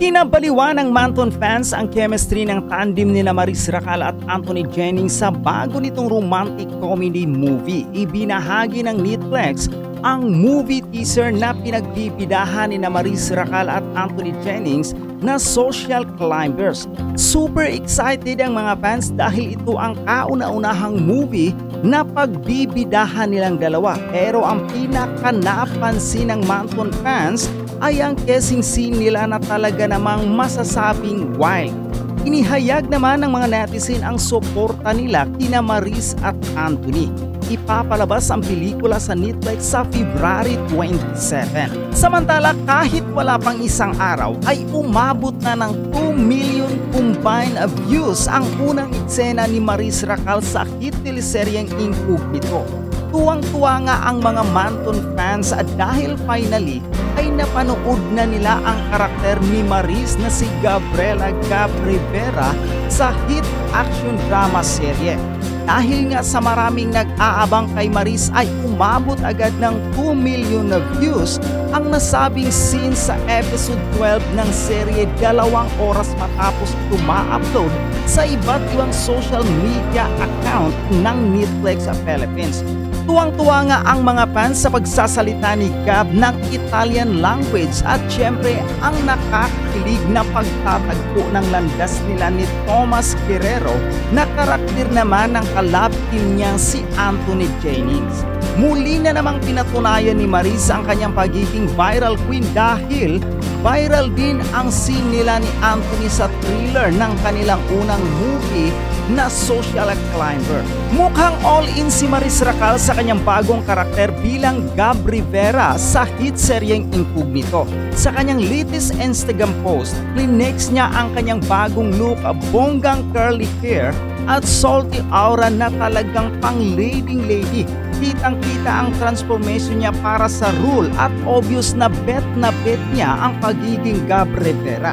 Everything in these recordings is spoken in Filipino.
Kinabaliwan ng Manton fans ang chemistry ng tandem nila Maris Racal at Anthony Jennings sa bago nitong romantic comedy movie. Ibinahagi ng Netflix ang movie teaser na pinagbibidahan ni Maris Racal at Anthony Jennings na Social Climbers. Super excited ang mga fans dahil ito ang kauna-unahang movie na pagbibidahan nilang dalawa. Pero ang pinaka napansin ng Manton fans ay ang kissing scene nila na talaga namang masasabing wild. Inihayag naman ng mga netizen ang suporta nila kina Maris at Anthony. Ipapalabas ang pelikula sa Netflix sa February 27. Samantala, kahit wala pang isang araw ay umabot na ng 2 million combined views ang unang eksena ni Maris Racal sa hit teleseryeng Incognito. Tuwang-tuwa nga ang mga Manton fans at dahil finally ay napanood na nila ang karakter ni Maris na si Gabriela Gab Rivera sa hit action drama serye. Dahil nga sa maraming nag-aabang kay Maris ay umabot agad ng 2 million na views ang nasabing scene sa episode 12 ng serye 2 oras matapos ito ma-upload sa iba't ibang social media account ng Netflix Philippines. Tuwang-tuwa nga ang mga fans sa pagsasalita ni Gab ng Italian language at syempre ang nakakakilig na pagtatagpo ng landas nila ni Thomas Guerrero na karakter naman ng kalab team niyang si Anthony Jennings. Muli na namang pinatunayan ni Maris ang kanyang pagiging viral queen dahil viral din ang scene nila ni Anthony sa thriller ng kanilang unang movie na Social Climber. Mukhang all-in si Maris Racal sa kanyang bagong karakter bilang Gab Rivera sa hit seryeng Incognito. Sa kanyang latest Instagram post, flinex niya ang kanyang bagong look, bonggang curly hair at salty aura na talagang pang leading lady. Kitang-kita ang transformation niya para sa role at obvious na bet niya ang pagiging Gab Rivera.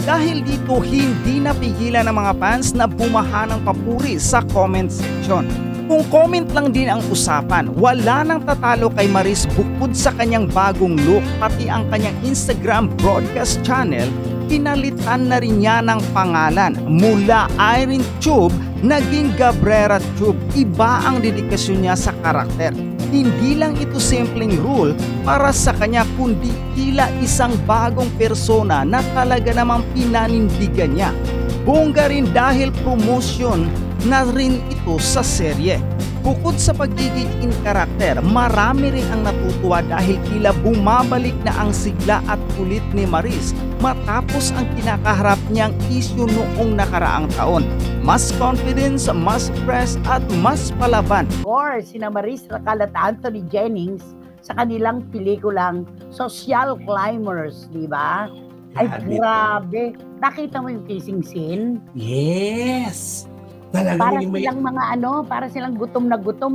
Dahil dito, hindi napigilan ng mga fans na bumaha ng papuri sa comment section. Kung comment lang din ang usapan, wala nang tatalo kay Maris bukod sa kanyang bagong look, pati ang kanyang Instagram broadcast channel, pinalitan na rin niya ng pangalan. Mula Irene Tube, naging Gabrera Tube. Iba ang dedikasyon niya sa karakter. Hindi lang ito simpleng role para sa kanya kundi tila isang bagong persona na talaga namang pinanindigan niya. Bongga rin dahil promotion na rin ito sa serye. Bukod sa pagiging in karakter, marami rin ang natutuwa dahil tila bumabalik na ang sigla at kulit ni Maris matapos ang kinakaharap niyang issue noong nakaraang taon. Mas confidence, mas fresh at mas palaban. Or sina Maris Racal at Anthony Jennings sa kanilang pelikulang Social Climbers, di ba? Ay grabe. Nakita mo yung kissing scene? Yes! Talaga Para silang mga para silang gutom na gutom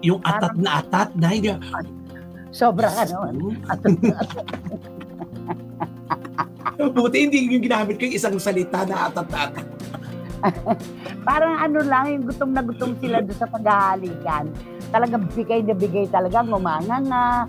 Yung atat na atat na hindi. Sobrang atat na atat. Buti hindi yung ginamit ko yung isang salita na atat na atat. Parang lang, yung gutom na gutom sila doon sa paghahalikan. Talagang bigay na bigay talaga, ngumanganga.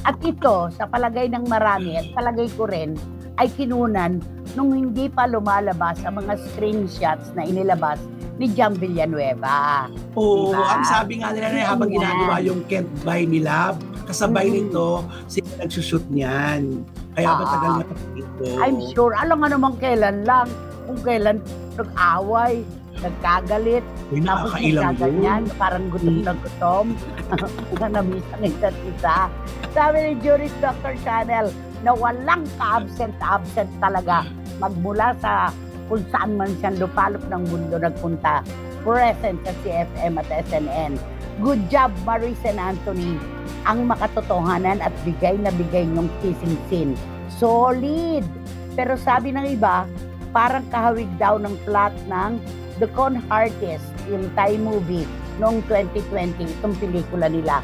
At ito, sa palagay ng marami at palagay ko rin, ay kinunan nung hindi pa lumalabas ang mga screenshots na inilabas ni Jam Villanueva. Oo, diba? Ang sabi nga nila na habang ginagawa yung Can't Buy Me Love, kasabay nito, sila nagsushoot niyan. Kaya matagal na ito. I'm sure, alam nga naman kailan lang, kung kailan nag-away, nagkagalit, tapos nagkaganyan, parang gutom na gutom, na-miss ang isa't isa. Sabi ni Juris Dr. Chanel, na walang ka-absent talaga, magmula sa kung saan man siyang lupalop ng mundo nagpunta, present sa CFM at SNN. Good job, Maris and Anthony. Ang makatotohanan at bigay na bigay ng kissing scene. Solid! Pero sabi ng iba, parang kahawig daw ng plot ng The Con Artist, yung Thai movie noong 2020, itong pelikula nila.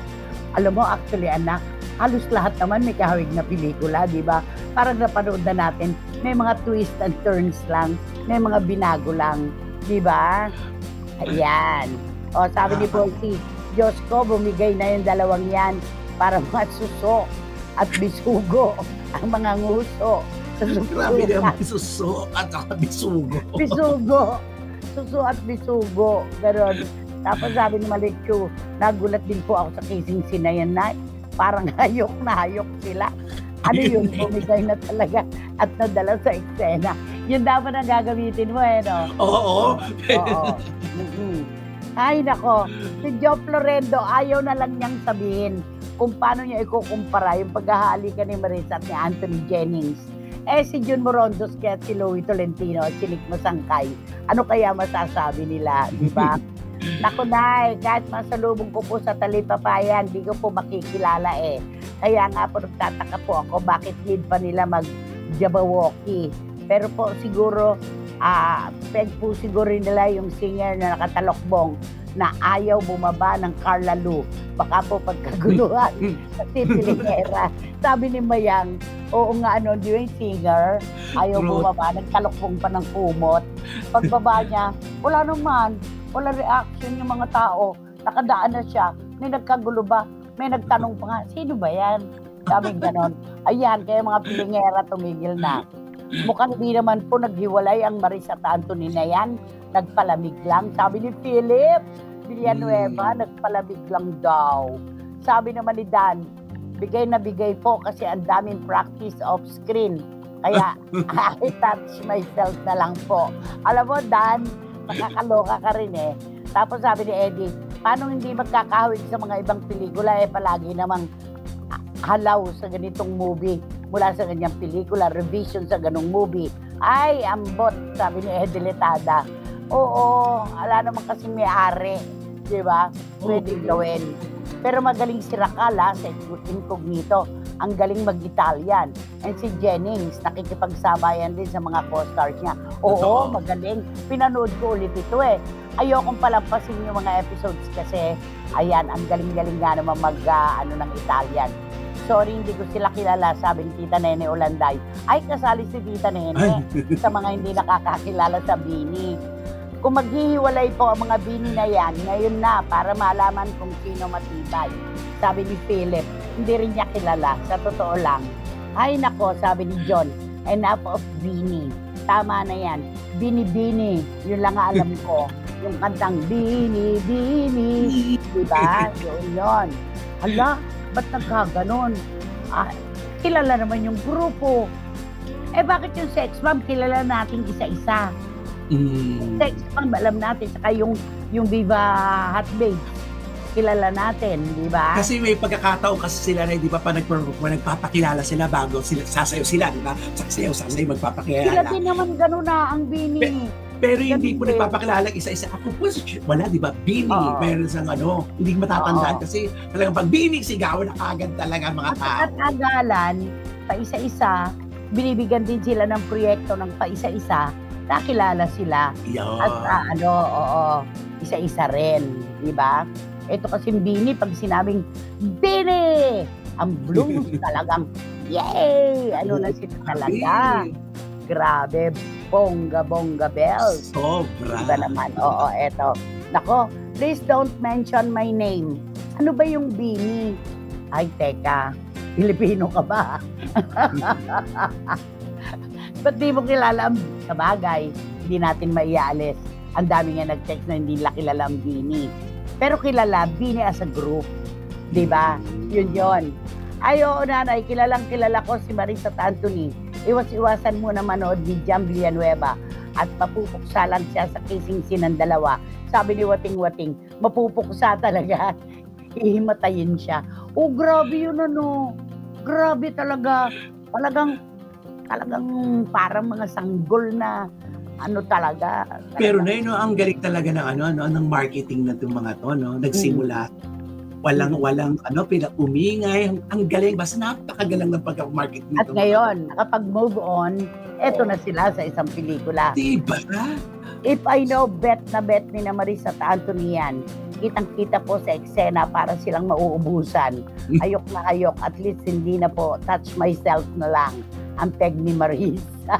Alam mo, actually anak, halos lahat naman may kahawig na pelikula, di ba? Parang napanood na natin, may mga twist and turns lang, may mga binago lang, di ba? Ayan. O, sabi ni Boycie, Diyos ko, bumigay na yung dalawang yan para masuso at bisugo ang mga nguso Grabe naman, suso at saka bisugo. Bisugo. Suso at bisugo. Ganon. Tapos sabi ni Malichu, nagulat din po ako sa kissing scene na yan na parang hayok na hayok sila. Ano yung bumigay na talaga at nadala sa eksena. Yun dapat ang gagamitin mo no? Oo. Oo. Ay nako, si Joe Florendo ayaw na lang niyang sabihin kung paano niya ikukumpara yung paghahalikan ni Marissa at ni Anthony Jennings. Si Jun Morondos kaya si Louie Tolentino at si Nick Masangkay. Ano kaya masasabi nila, di ba? Naku nay, kahit masalubong ko po sa Talipapayan, di ko po makikilala Kaya nga po nagtataka po ako bakit need pa nila mag-Jabberwocky. Pero po siguro, peg po siguro nila yung singer na nakatalokbong na ayaw bumaba ng Carla Lu. Baka po pagkaguluhan kasi pilingera. Sabi ni Mayang, oo nga di yung singer, ayaw bumaba, nagtalokbong pa ng kumot. Pagbaba niya, wala naman, wala reaction yung mga tao. Nakadaan na siya, may nagkagulo ba? May nagtanong pa nga, sino ba yan? Sabi ganon. Ayan, kaya mga pilingera tumigil na. Mukhang di naman po naghiwalay ang Marissa at Anthony na yan. Nagpalamig lang. Sabi ni Philip Villanueva, nagpalamig lang daw. Sabi naman ni Dan, bigay na bigay po kasi ang daming practice off screen. Kaya I touch myself na lang po. Alam mo Dan, nakakaloka ka rin Tapos sabi ni Eddie, paano hindi magkakahawig sa mga ibang pelikula palagi namang halaw sa ganitong movie mula sa ganyang pelikula, revision sa ganong movie. Ay, ambot, sabi ni Eddie Letada. Oo, ala naman kasi may-ari, di ba? Pwede gawin. Pero magaling si Rakala sa Incognito. Ang galing mag-Italian. And si Jennings, nakikipagsabayan din sa mga co-stars niya. Oo, magaling. Pinanood ko ulit ito Ayokong palampasin yung mga episodes kasi, ayan, ang galing-galing nga naman ng Italian. Sorry, hindi ko sila kilala, sabi ni Tita Nene Olanday. Ay, kasali si Tita Nene sa mga hindi nakakakilala sa Bini. Kung maghihiwalay po ang mga Bini na yan, ngayon na, para malaman kung sino matibay. Sabi ni Philip, hindi rin niya kilala, sa totoo lang. Ay nako, sabi ni John, enough of Bini. Tama na yan. Bini-bini, yun lang alam ko. Yung kantang Bini-bini, diba? Yun. Hala, ba't nagkaganon? Kilala naman yung grupo. Bakit yung Sex Bomb kilala natin isa-isa? Sex Bomb alam natin, saka yung Viva Hot Babes kilala natin, di ba? Kasi may pagkakataon kasi sila na, di ba, nagpapakilala sila bago sila, sasayaw sila, di ba? Sasayaw, magpapakilala. Sila din naman gano'n na ang Bini. Pero hindi po nagpapakilala isa-isa. Ako po, wala, di ba? Bini, meron sa hindi matatandaan kasi talagang pag Bini, sigawan na kagad talaga mga tao. At agalan, pa isa-isa, binibigyan din sila ng proyekto ng pa isa-isa, nakilala sila. Yeah. At isa-isa rin, di ba? Ito kasi Bini, pag sinabing Bini, ang blues talagang, yay! Ano na sila talaga? Grabe, bongga bells. Sobra. Diba naman? Oo, eto. Nako, please don't mention my name. Ano ba yung Bini? Ay, teka, Pilipino ka ba? Ba't di mo kilala ang sabagay? Hindi natin maiaalis. Ang dami nga nag-text na hindi nila kilala ang Bini. Pero kilala, Bini as a group. Diba? Yun. Ay, oo nanay, kilala ko si Marissa at Anthony. Iwas-iwasan mo na manood ni Jam Villanueva at mapupuksa lang siya sa kissing scene ng dalawa. Sabi ni Wating-Wating, mapupuksa talaga. Hihimatayin siya. Oh, grabe yun Grabe talaga. Talagang parang mga sanggol na talaga. Pero na yun, ang galing talaga ng marketing na itong mga to, nagsimula. Walang umingay, ang galing, basta napakagalang ng pag-market nito. At ngayon, nakapag-move on, eto na sila sa isang pelikula. Diba? If I know, bet ni na Marissa at Anthony yan. Kitang-kita po sa eksena para silang mauubusan. Ayok na ayok, at least hindi na po touch myself na lang ang peg ni Marissa.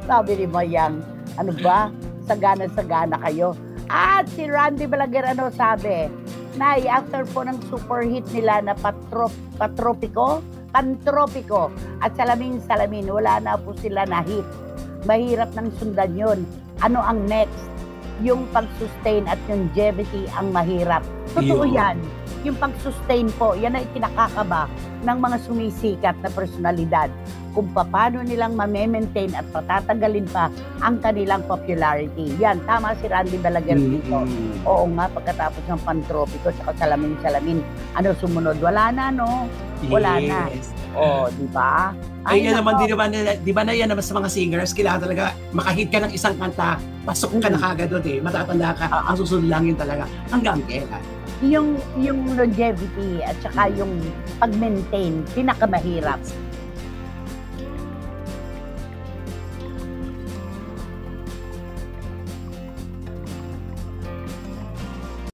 Sabi ni Mayang, ano ba? Sagana-sagana kayo. At si Randy Balaguer sabi, Nay, after po ng super hit nila na Patropiko, Pantropiko at Salamin-Salamin, wala na po sila na hit. Mahirap nang sundan yun. Ano ang next? Yung pag-sustain at longevity ang mahirap. Totoo yan. Yung pag-sustain po, yan ay kinakakaba ng mga sumisikat na personalidad kung paano nilang ma-maintain at patatagalin pa ang kanilang popularity. Yan, tama si Randy Balaguer dito. Oo nga, pagkatapos ng Pantropiko at Salamin-Salamin, ano sumunod? Wala na, no? Wala na. Di ba? Ay, yan naman, di ba na yan naman sa mga singers, kailangan talaga makahit ka ng isang kanta, pasok ka na kagad doon matatanda ka, ang susunod lang yun talaga, hanggang kailan. Yung longevity at saka yung pag-maintain, pinakamahirap.